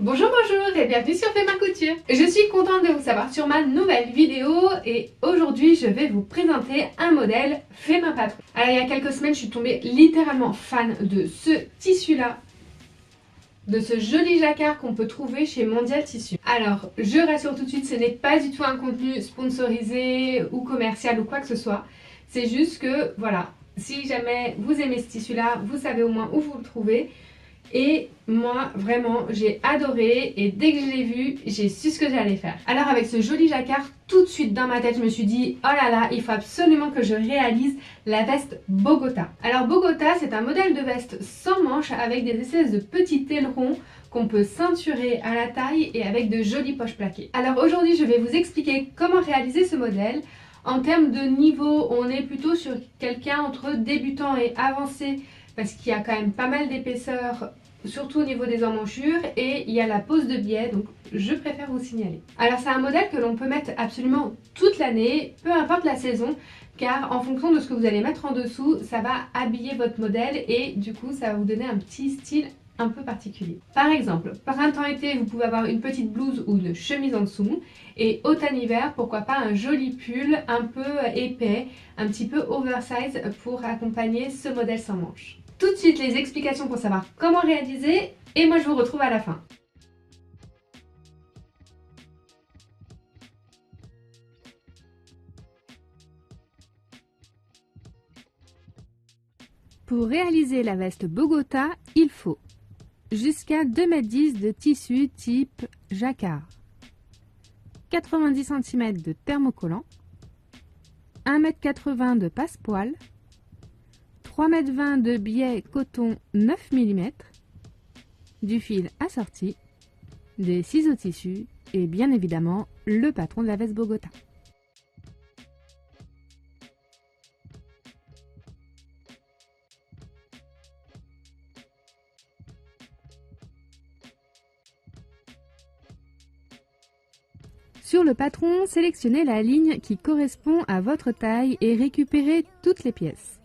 Bonjour et bienvenue sur Fais ma couture. Je suis contente de vous savoir sur ma nouvelle vidéo et aujourd'hui je vais vous présenter un modèle fait main patron. Alors il y a quelques semaines je suis tombée littéralement fan de ce tissu là, de ce joli jacquard qu'on peut trouver chez Mondial Tissu. Alors je rassure tout de suite, ce n'est pas du tout un contenu sponsorisé ou commercial ou quoi que ce soit. C'est juste que voilà, si jamais vous aimez ce tissu là, vous savez au moins où vous le trouvez. Et moi vraiment j'ai adoré et dès que je l'ai vu j'ai su ce que j'allais faire. Alors avec ce joli jacquard, tout de suite dans ma tête je me suis dit oh là là, il faut absolument que je réalise la veste Bogota. Alors Bogota c'est un modèle de veste sans manches avec des espèces de petits ailerons qu'on peut ceinturer à la taille et avec de jolies poches plaquées. Alors aujourd'hui je vais vous expliquer comment réaliser ce modèle. En termes de niveau, on est plutôt sur quelqu'un entre débutant et avancé parce qu'il y a quand même pas mal d'épaisseur, surtout au niveau des emmanchures, et il y a la pose de biais, donc je préfère vous signaler. Alors c'est un modèle que l'on peut mettre absolument toute l'année, peu importe la saison, car en fonction de ce que vous allez mettre en dessous, ça va habiller votre modèle et du coup ça va vous donner un petit style un peu particulier. Par exemple, printemps-été, vous pouvez avoir une petite blouse ou une chemise en dessous. Et automne-hiver, pourquoi pas un joli pull un peu épais, un petit peu oversize pour accompagner ce modèle sans manches. Tout de suite les explications pour savoir comment réaliser et moi je vous retrouve à la fin. Pour réaliser la veste Bogota, il faut jusqu'à 2,10 m de tissu type jacquard, 90 cm de thermocollant, 1,80 m de passepoil, 3,20 m de biais coton 9 mm, du fil assorti, des ciseaux tissu et bien évidemment le patron de la veste Bogota. Sur le patron, sélectionnez la ligne qui correspond à votre taille et récupérez toutes les pièces.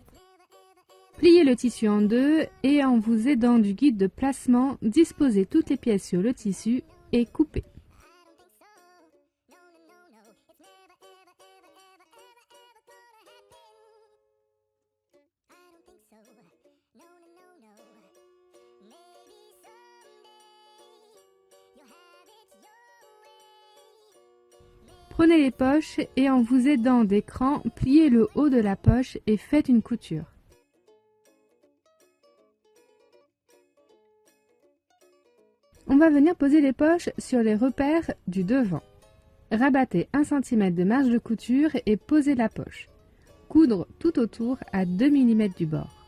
Pliez le tissu en deux et en vous aidant du guide de placement, disposez toutes les pièces sur le tissu et coupez. Prenez les poches et en vous aidant d'écran, pliez le haut de la poche et faites une couture. On va venir poser les poches sur les repères du devant. Rabattez 1 cm de marge de couture et posez la poche. Coudre tout autour à 2 mm du bord.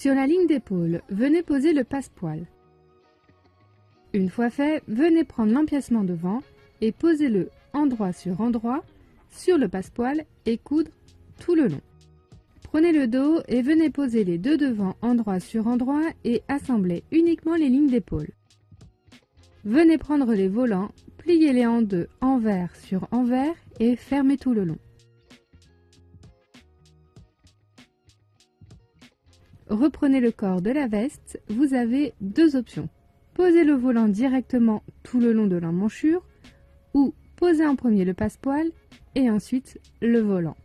Sur la ligne d'épaule, venez poser le passepoil. Une fois fait, venez prendre l'empiècement devant et posez-le endroit sur endroit sur le passepoil et coudre tout le long. Prenez le dos et venez poser les deux devants endroit sur endroit et assemblez uniquement les lignes d'épaule. Venez prendre les volants, pliez-les en deux envers sur envers et fermez tout le long. Reprenez le corps de la veste, vous avez deux options. Posez le volant directement tout le long de l'emmanchure ou posez en premier le passepoil et ensuite le volant.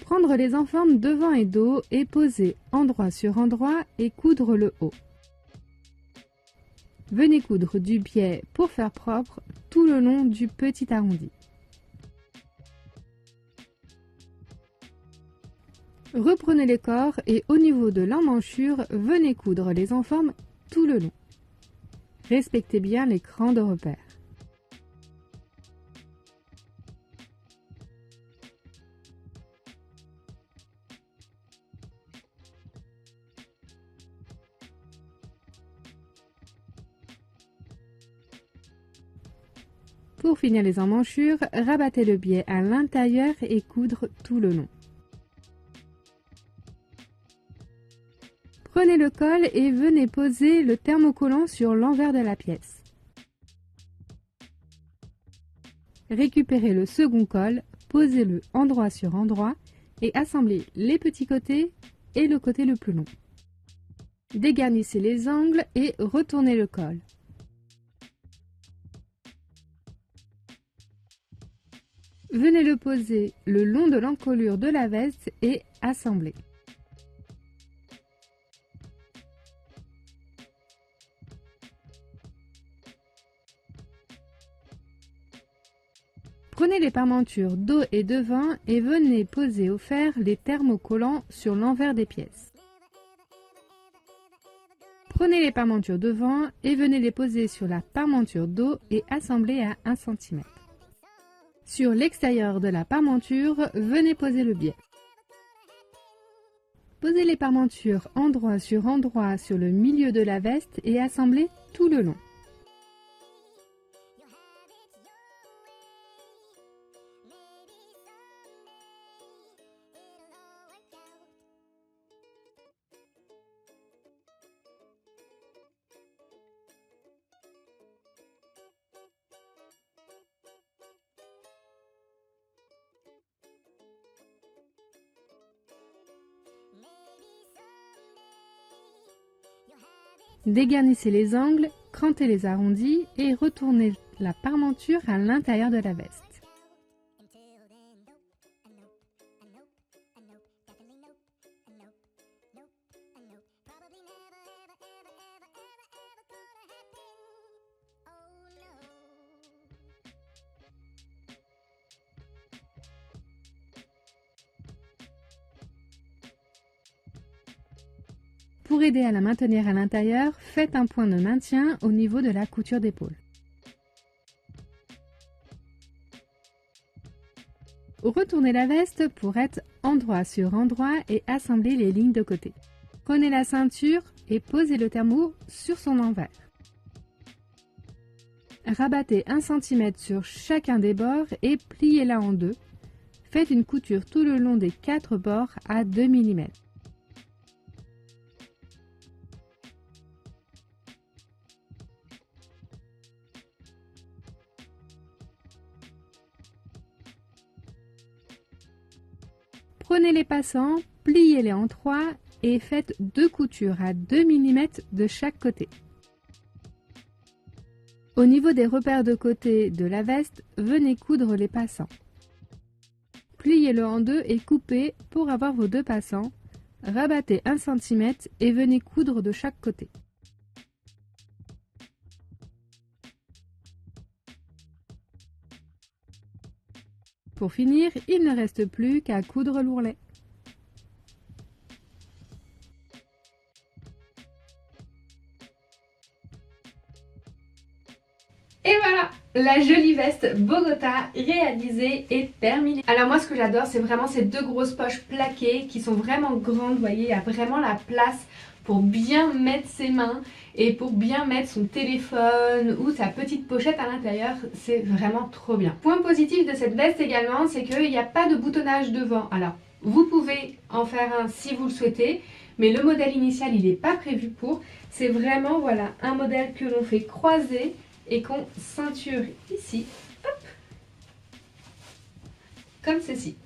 Prendre les enformes devant et dos et poser endroit sur endroit et coudre le haut. Venez coudre du biais pour faire propre tout le long du petit arrondi. Reprenez les corps et au niveau de l'emmanchure, venez coudre les enformes tout le long. Respectez bien les crans de repère. Pour finir les emmanchures, rabattez le biais à l'intérieur et coudre tout le long. Prenez le col et venez poser le thermocollant sur l'envers de la pièce. Récupérez le second col, posez-le endroit sur endroit et assemblez les petits côtés et le côté le plus long. Dégarnissez les angles et retournez le col. Venez le poser le long de l'encolure de la veste et assemblez. Prenez les parmentures dos et devant et venez poser au fer les thermocollants sur l'envers des pièces. Prenez les parmentures devant et venez les poser sur la parmenture dos et assembler à 1 cm. Sur l'extérieur de la parmenture, venez poser le biais. Posez les parmentures endroit sur le milieu de la veste et assemblez tout le long. Dégarnissez les angles, crantez les arrondis et retournez la parmenture à l'intérieur de la veste. Pour aider à la maintenir à l'intérieur, faites un point de maintien au niveau de la couture d'épaule. Retournez la veste pour être endroit sur endroit et assemblez les lignes de côté. Prenez la ceinture et posez le thermo sur son envers. Rabattez 1 cm sur chacun des bords et pliez-la en deux. Faites une couture tout le long des 4 bords à 2 mm. Prenez les passants, pliez-les en 3 et faites 2 coutures à 2 mm de chaque côté. Au niveau des repères de côté de la veste, venez coudre les passants. Pliez-le en deux et coupez pour avoir vos 2 passants. Rabattez 1 cm et venez coudre de chaque côté. Pour finir, il ne reste plus qu'à coudre l'ourlet. Et voilà, la jolie veste Bogota réalisée et terminée. Alors moi ce que j'adore c'est vraiment ces 2 grosses poches plaquées qui sont vraiment grandes, vous voyez, il y a vraiment la place pour bien mettre ses mains et pour bien mettre son téléphone ou sa petite pochette à l'intérieur, c'est vraiment trop bien. Point positif de cette veste également, c'est qu'il n'y a pas de boutonnage devant. Alors, vous pouvez en faire un si vous le souhaitez, mais le modèle initial, il n'est pas prévu pour. C'est vraiment, voilà, un modèle que l'on fait croiser et qu'on ceinture ici, hop, comme ceci.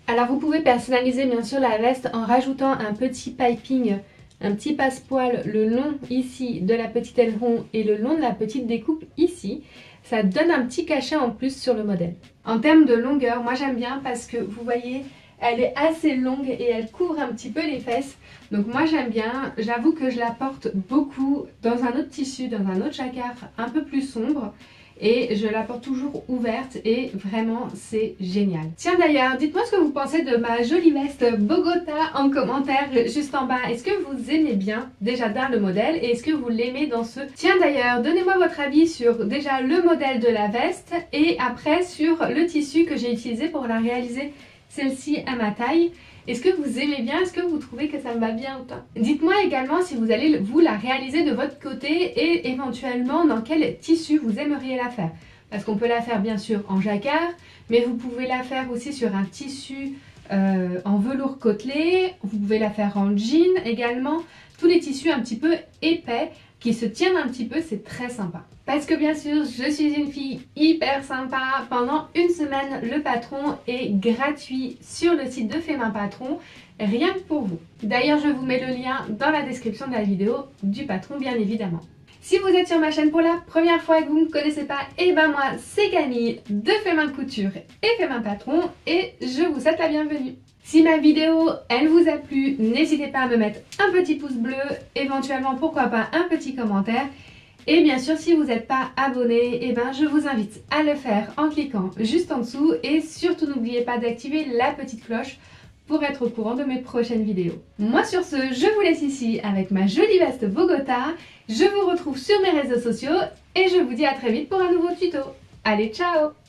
Alors vous pouvez personnaliser bien sûr la veste en rajoutant un petit piping, un petit passepoil le long ici de la petite aileron et le long de la petite découpe ici. Ça donne un petit cachet en plus sur le modèle. En termes de longueur, moi j'aime bien parce que vous voyez, elle est assez longue et elle couvre un petit peu les fesses. Donc moi j'aime bien, j'avoue que je la porte beaucoup dans un autre tissu, dans un autre jacquard un peu plus sombre. Et je la porte toujours ouverte et vraiment c'est génial. Tiens d'ailleurs, dites-moi ce que vous pensez de ma jolie veste Bogota en commentaire juste en bas. Est-ce que vous aimez bien déjà d'un le modèle et est-ce que vous l'aimez dans ce... Tiens d'ailleurs, donnez-moi votre avis sur déjà le modèle de la veste et après sur le tissu que j'ai utilisé pour la réaliser celle-ci à ma taille. Est-ce que vous aimez bien? Est-ce que vous trouvez que ça me va bien ou pas? Dites-moi également si vous allez vous la réaliser de votre côté et éventuellement dans quel tissu vous aimeriez la faire. Parce qu'on peut la faire bien sûr en jacquard, mais vous pouvez la faire aussi sur un tissu en velours côtelé, vous pouvez la faire en jean également, tous les tissus un petit peu épais qui se tiennent un petit peu, c'est très sympa. Parce que bien sûr, je suis une fille hyper sympa. Pendant une semaine, le patron est gratuit sur le site de Fait Main Patron, rien que pour vous. D'ailleurs, je vous mets le lien dans la description de la vidéo du patron, bien évidemment. Si vous êtes sur ma chaîne pour la première fois et que vous ne me connaissez pas, et ben moi, c'est Camille de Fait Main Couture et Fait Main Patron et je vous souhaite la bienvenue. Si ma vidéo, elle vous a plu, n'hésitez pas à me mettre un petit pouce bleu, éventuellement pourquoi pas un petit commentaire. Et bien sûr, si vous n'êtes pas abonné, eh ben, je vous invite à le faire en cliquant juste en dessous. Et surtout, n'oubliez pas d'activer la petite cloche pour être au courant de mes prochaines vidéos. Moi sur ce, je vous laisse ici avec ma jolie veste Bogota. Je vous retrouve sur mes réseaux sociaux et je vous dis à très vite pour un nouveau tuto. Allez, ciao!